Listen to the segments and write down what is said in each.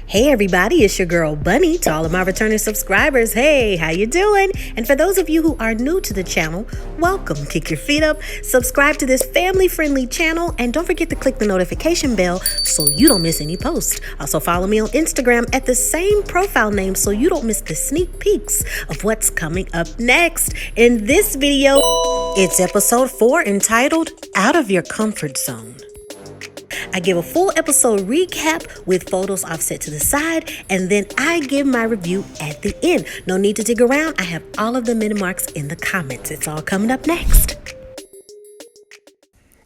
Hey everybody, it's your girl Bunny. To all of my returning subscribers, hey, how you doing? And for those of you who are new to the channel, welcome. Kick your feet up, subscribe to this family-friendly channel, and don't forget to click the notification bell so you don't miss any posts. Also follow me on Instagram at the same profile name so you don't miss the sneak peeks of what's coming up next. In this video, it's episode 4 entitled Out of Your Comfort Zone. I give a full episode recap with photos offset to the side, and then I give my review at the end. No need to dig around. I have all of the minute marks in the comments. It's all coming up next.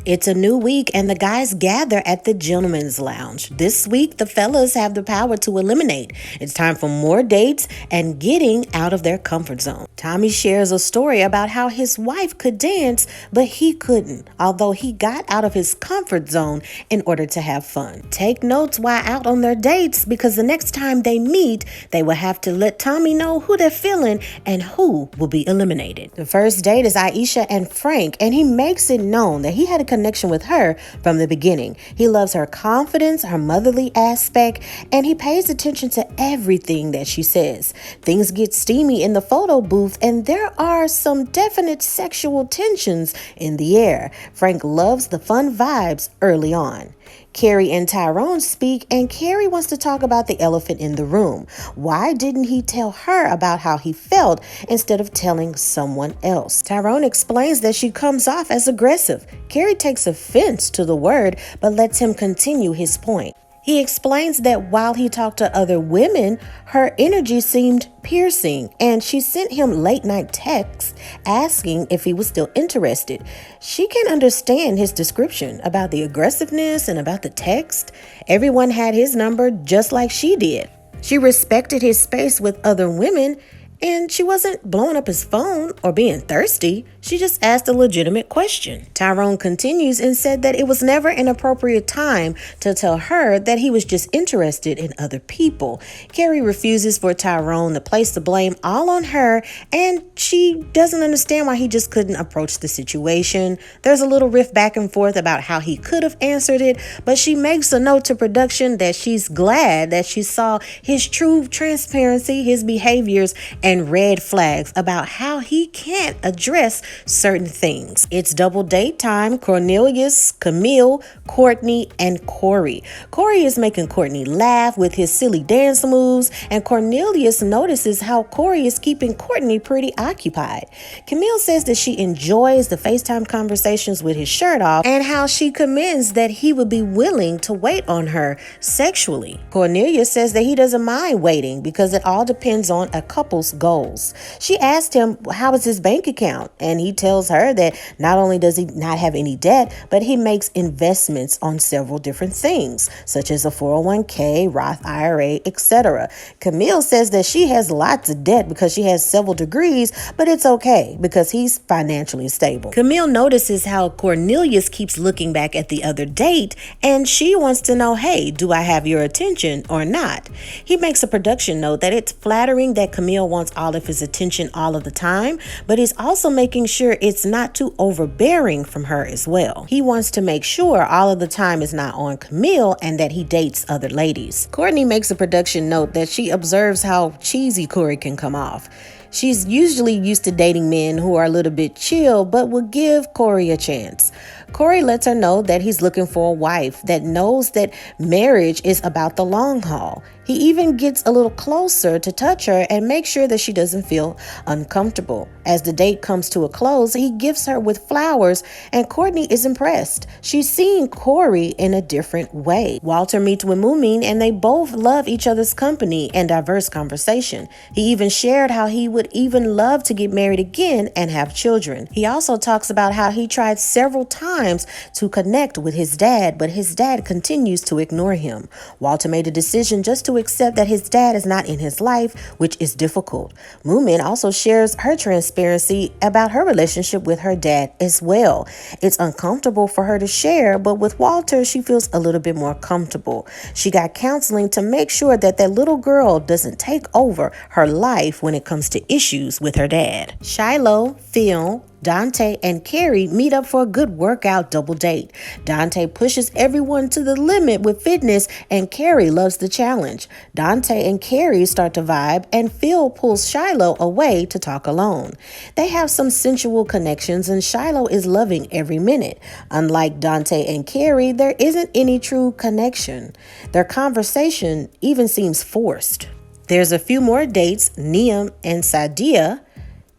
It's a new week and the guys gather at the gentleman's lounge. This week, the fellas have the power to eliminate. It's time for more dates and getting out of their comfort zone. Tommy shares a story about how his wife could dance, but he couldn't, although he got out of his comfort zone in order to have fun. Take notes while out on their dates, because the next time they meet, they will have to let Tommy know who they're feeling and who will be eliminated. The first date is Aisha and Frank, and he makes it known that he had a connection with her from the beginning. He loves her confidence, her motherly aspect, and he pays attention to everything that she says. Things get steamy in the photo booth, and there are some definite sexual tensions in the air. Frank loves the fun vibes early on. Kheri and Tyrone speak, and Kheri wants to talk about the elephant in the room. Why didn't he tell her about how he felt instead of telling someone else? Tyrone explains that she comes off as aggressive. Kheri takes offense to the word, but lets him continue his point. He explains that while he talked to other women, her energy seemed piercing, and she sent him late-night texts asking if he was still interested. She can understand his description about the aggressiveness and about the text. Everyone had his number just like she did. She respected his space with other women, and she wasn't blowing up his phone or being thirsty. She just asked a legitimate question. Tyrone continues and said that it was never an appropriate time to tell her that he was just interested in other people. Kheri refuses for Tyrone to place the blame all on her, and she doesn't understand why he just couldn't approach the situation. There's a little rift back and forth about how he could have answered it, but she makes a note to production that she's glad that she saw his true transparency, his behaviors, and red flags about how he can't address certain things. It's double date time. Cornelius, Camille, Courtney, and Corey. Corey is making Courtney laugh with his silly dance moves, and Cornelius notices how Corey is keeping Courtney pretty occupied. Camille says that she enjoys the FaceTime conversations with his shirt off and how she commends that he would be willing to wait on her sexually. Cornelius says that he doesn't mind waiting because it all depends on a couple's goals. She asked him how is his bank account, and he tells her that not only does he not have any debt, but he makes investments on several different things, such as a 401k, Roth IRA, etc. Camille says that she has lots of debt because she has several degrees, but it's okay because he's financially stable. Camille notices how Cornelius keeps looking back at the other date, and she wants to know, hey, do I have your attention or not? He makes a production note that it's flattering that Camille wants all of his attention all of the time, but he's also making sure it's not too overbearing from her as well. He wants to make sure all of the time is not on Camille and that he dates other ladies. Courtney makes a production note that she observes how cheesy Corey can come off. She's usually used to dating men who are a little bit chill, but will give Corey a chance. Corey lets her know that he's looking for a wife that knows that marriage is about the long haul. He even gets a little closer to touch her and make sure that she doesn't feel uncomfortable. As the date comes to a close, he gifts her with flowers, and Courtney is impressed. She's seeing Corey in a different way. Walter meets with Mumin, and they both love each other's company and diverse conversation. He even shared how he would even love to get married again and have children. He also talks about how he tried several times to connect with his dad, but his dad continues to ignore him. Walter made a decision just to accept that his dad is not in his life, which is difficult. Mumin also shares her transparency about her relationship with her dad as well. It's uncomfortable for her to share, but with Walter, she feels a little bit more comfortable. She got counseling to make sure that that little girl doesn't take over her life when it comes to issues with her dad. Shiloh, Phil, Dante and Kheri meet up for a good workout double date. Dante pushes everyone to the limit with fitness, and Kheri loves the challenge. Dante and Kheri start to vibe, and Phil pulls Shiloh away to talk alone. They have some sensual connections, and Shiloh is loving every minute. Unlike Dante and Kheri, there isn't any true connection. Their conversation even seems forced. There's a few more dates: Niam and Sadia,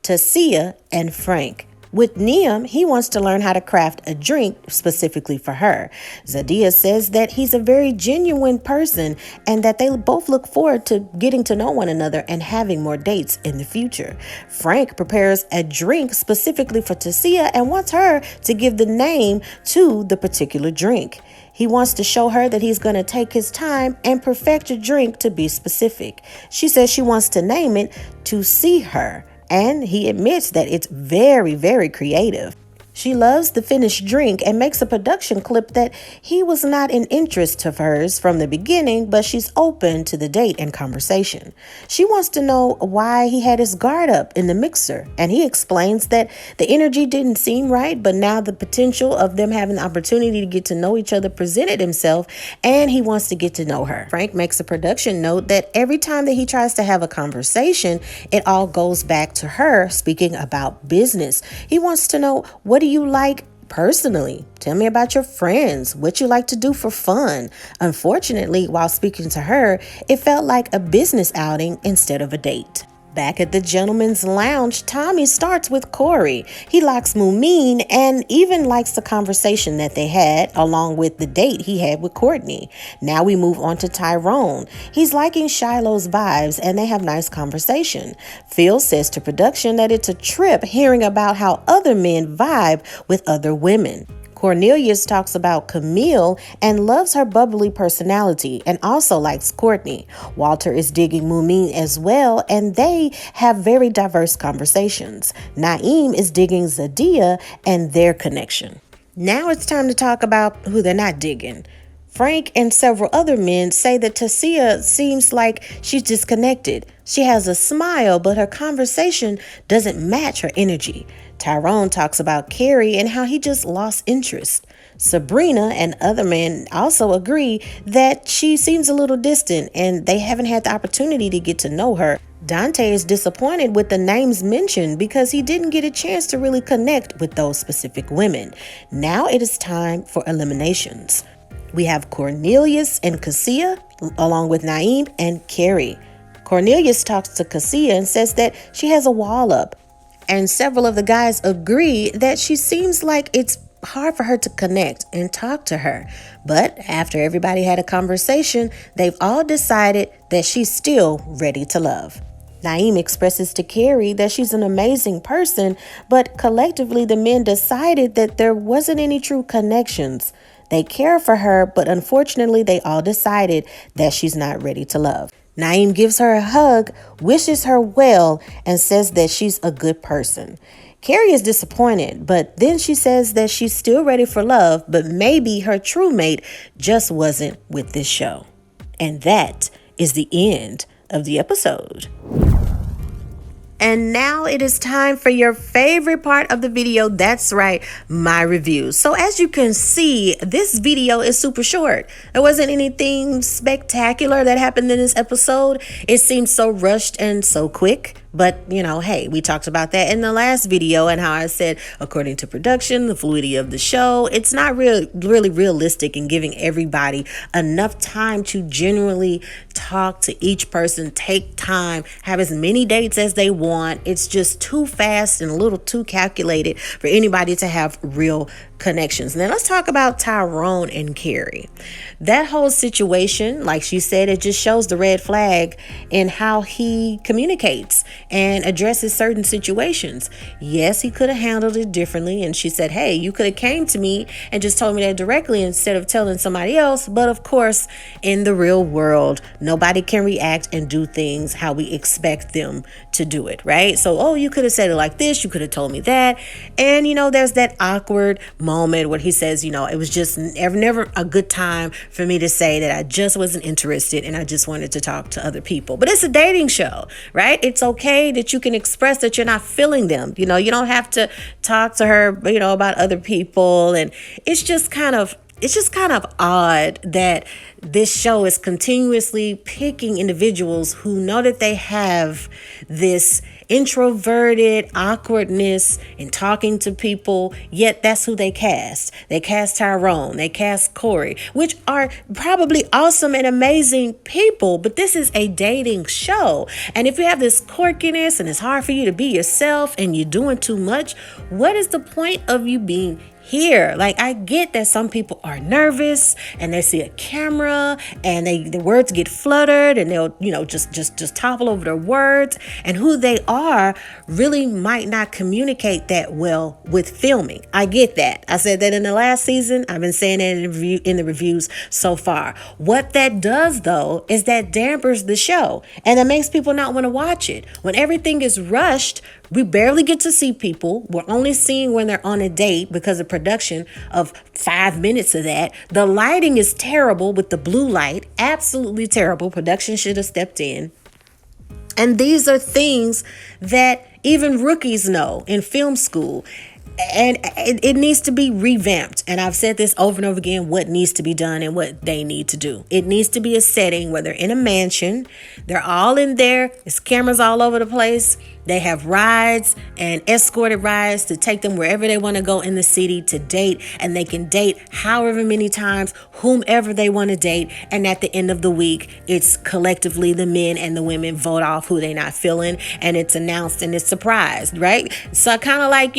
Tasia, and Frank. With Niam, he wants to learn how to craft a drink specifically for her. Zadia says that he's a very genuine person and that they both look forward to getting to know one another and having more dates in the future. Frank prepares a drink specifically for Tasia and wants her to give the name to the particular drink. He wants to show her that he's going to take his time and perfect a drink to be specific. She says she wants to name it To See Her, and he admits that it's very, very creative. She loves the finished drink and makes a production clip that he was not an interest of hers from the beginning, but she's open to the date and conversation. She wants to know why he had his guard up in the mixer, and he explains that the energy didn't seem right, but now the potential of them having the opportunity to get to know each other presented himself, and he wants to get to know her. Frank makes a production note that every time that he tries to have a conversation, it all goes back to her speaking about business. He wants to know, what do you like personally? Tell me about your friends, what you like to do for fun. Unfortunately, while speaking to her, it felt like a business outing instead of a date. Back at the gentleman's lounge, Tommy starts with Corey. He likes Mumin and even likes the conversation that they had, along with the date he had with Courtney. Now we move on to Tyrone. He's liking Shiloh's vibes and they have nice conversation. Phil says to production that it's a trip hearing about how other men vibe with other women. Cornelius talks about Camille and loves her bubbly personality and also likes Courtney. Walter is digging Mumin as well, and they have very diverse conversations. Naeem is digging Zadia and their connection. Now it's time to talk about who they're not digging. Frank and several other men say that Tasia seems like she's disconnected. She has a smile, but her conversation doesn't match her energy. Tyrone talks about Kheri and how he just lost interest. Sabrina and other men also agree that she seems a little distant and they haven't had the opportunity to get to know her. Dante is disappointed with the names mentioned because he didn't get a chance to really connect with those specific women. Now it is time for eliminations. We have Cornelius and Cassia, along with Naeem and Kheri. Cornelius talks to Cassia and says that she has a wall up, and several of the guys agree that she seems like it's hard for her to connect and talk to her. But after everybody had a conversation, they've all decided that she's still ready to love. Naeem expresses to Kheri that she's an amazing person, but collectively the men decided that there wasn't any true connections. They care for her, but unfortunately they all decided that she's not ready to love. Naeem gives her a hug, wishes her well, and says that she's a good person. Kheri is disappointed, but then she says that she's still ready for love, but maybe her true mate just wasn't with this show. And that is the end of the episode. And now it is time for your favorite part of the video. That's right, my review. So as you can see, this video is super short. There wasn't anything spectacular that happened in this episode. It seemed so rushed and so quick. But, hey, we talked about that in the last video and how I said, according to production, the fluidity of the show, it's not really realistic in giving everybody enough time to genuinely talk to each person, take time, have as many dates as they want. It's just too fast and a little too calculated for anybody to have real connections. Now let's talk about Tyrone and Kheri. That whole situation, like she said, it just shows the red flag in how he communicates and addresses certain situations. Yes, he could have handled it differently, and she said, hey, you could have came to me and just told me that directly instead of telling somebody else. But of course, in the real world, nobody can react and do things how we expect them to do it, right? So, you could have said it like this, you could have told me that. And there's that awkward moment where he says, it was just never a good time for me to say that I just wasn't interested and I just wanted to talk to other people. But it's a dating show, right? It's okay that you can express that you're not feeling them. You don't have to talk to her, about other people. And it's just kind of odd that this show is continuously picking individuals who know that they have this introverted awkwardness in talking to people, yet that's who they cast. They cast Tyrone, they cast Kheri, which are probably awesome and amazing people, but this is a dating show. And if you have this quirkiness and it's hard for you to be yourself and you're doing too much, what is the point of you being here? Like, I get that some people are nervous and they see a camera and the words get fluttered and they'll, just topple over their words, and who they are really might not communicate that well with filming. I get that. I said that in the last season. I've been saying that in the reviews so far. What that does, though, is that dampers the show and it makes people not want to watch it. When everything is rushed, we barely get to see people. We're only seeing when they're on a date because of production of 5 minutes of that. The lighting is terrible with the blue light. Absolutely terrible. Production should have stepped in. And these are things that even rookies know in film school. And it needs to be revamped. And I've said this over and over again, what needs to be done and what they need to do. It needs to be a setting where they're in a mansion. They're all in there. There's cameras all over the place. They have rides and escorted rides to take them wherever they want to go in the city to date. And they can date however many times, whomever they want to date. And at the end of the week, it's collectively the men and the women vote off who they're not feeling. And it's announced and it's surprised, right? So kind of like,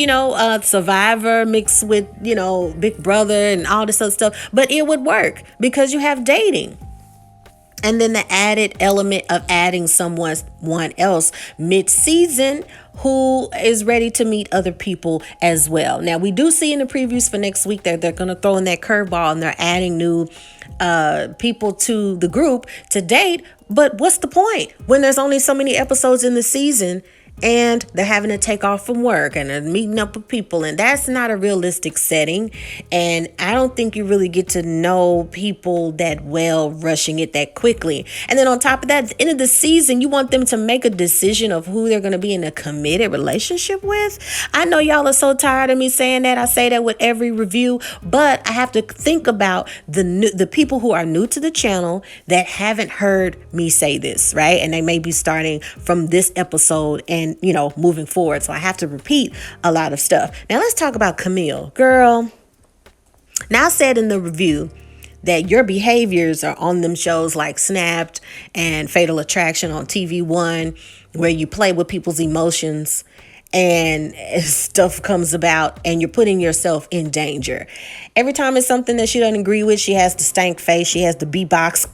Survivor mixed with, Big Brother and all this other stuff. But it would work because you have dating. And then the added element of adding someone else mid-season who is ready to meet other people as well. Now, we do see in the previews for next week that they're going to throw in that curveball and they're adding new people to the group to date. But what's the point when there's only so many episodes in the season? And they're having to take off from work and they're meeting up with people. And that's not a realistic setting. And I don't think you really get to know people that well rushing it that quickly. And then on top of that, at the end of the season, you want them to make a decision of who they're going to be in a committed relationship with. I know y'all are so tired of me saying that. I say that with every review. But I have to think about the people who are new to the channel that haven't heard me say this, right? And they may be starting from this episode and moving forward. So I have to repeat a lot of stuff. Now let's talk about Camille. Girl, now I said in the review that your behaviors are on them shows like Snapped and Fatal Attraction on TV One, where you play with people's emotions and stuff comes about and you're putting yourself in danger. Every time it's something that she doesn't agree with, she has the stank face. She has the beatbox.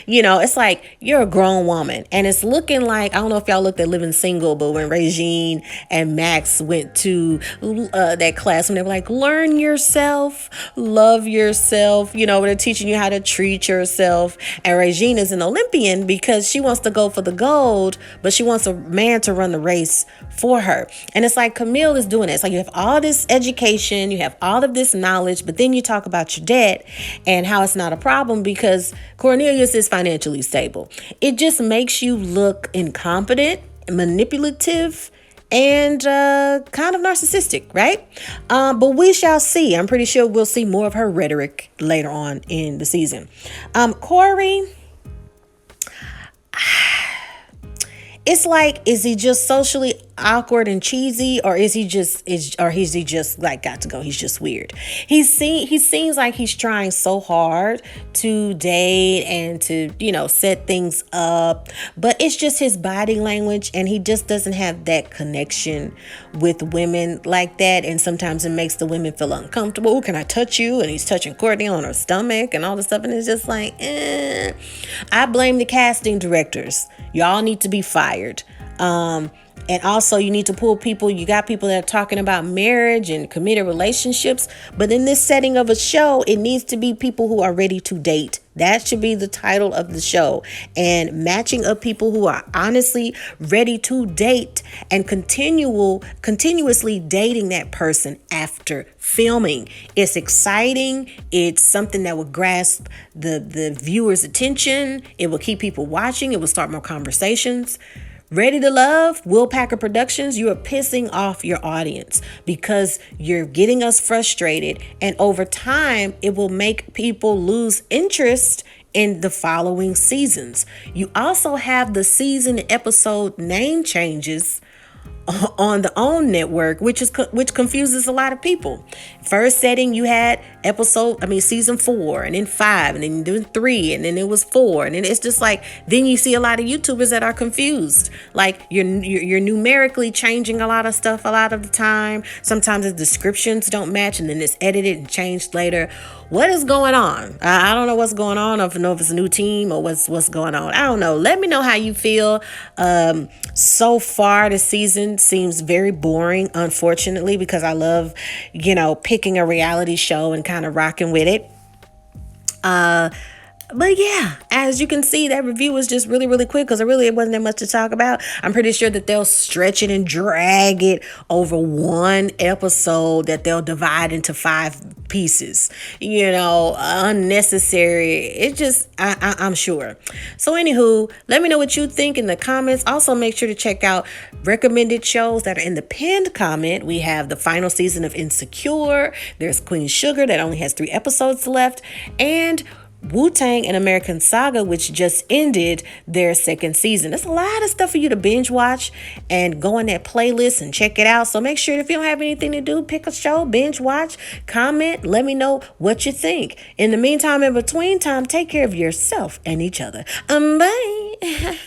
It's like you're a grown woman. And it's looking like, I don't know if y'all looked at Living Single, but when Regine and Max went to that class, when they were like, learn yourself, love yourself, where they're teaching you how to treat yourself. And Regine is an Olympian because she wants to go for the gold, but she wants a man to run the race for her. And it's like Camille is doing it. It's like you have all this education, you have all of this knowledge, but then you talk about your debt and how it's not a problem because Cornelius is financially stable. It just makes you look incompetent, manipulative, and kind of narcissistic, right? But we shall see. I'm pretty sure we'll see more of her rhetoric later on in the season. Kheri, it's like, is he just socially awkward and cheesy, or is he just like got to go? He's just weird. He seems like he's trying so hard to date and to set things up, but it's just his body language, and he just doesn't have that connection with women like that. And sometimes it makes the women feel uncomfortable. Can I touch you? And he's touching Courtney on her stomach and all this stuff, and it's just like, I blame the casting directors. Y'all need to be fired. And also you need to pull people. You got people that are talking about marriage and committed relationships. But in this setting of a show, it needs to be people who are ready to date That should be the title of the show. And matching up people who are honestly ready to date and continuously dating that person after filming. It's exciting. It's something that will grasp the viewer's attention. It will keep people watching. It will start more conversations. Ready to Love, Will Packer Productions, you are pissing off your audience because you're getting us frustrated. And over time, it will make people lose interest in the following seasons. You also have the season episode name changes on the OWN network, which confuses a lot of people. First setting, you had season 4, and then 5, and then doing 3, and then it was 4, and then it's just like, then you see a lot of YouTubers that are confused. Like you're numerically changing a lot of stuff a lot of the time. Sometimes the descriptions don't match, and then it's edited and changed later. What is going on? I don't know what's going on. I don't know if it's a new team or what's going on. I don't know. Let me know how you feel. So far, the season seems very boring, unfortunately, because I love, picking a reality show and kind of rocking with it. But yeah, as you can see, that review was just really, really quick because it wasn't that much to talk about. I'm pretty sure that they'll stretch it and drag it over one episode that they'll divide into 5 pieces. Unnecessary. It just, I'm sure. So anywho, let me know what you think in the comments. Also, make sure to check out recommended shows that are in the pinned comment. We have the final season of Insecure. There's Queen Sugar that only has 3 episodes left. And Wu-Tang and American Saga, which just ended their 2nd season. There's a lot of stuff for you to binge watch and go on that playlist and check it out. So make sure if you don't have anything to do, pick a show, binge watch, comment, let me know what you think. In the meantime, in between time, take care of yourself and each other. Bye.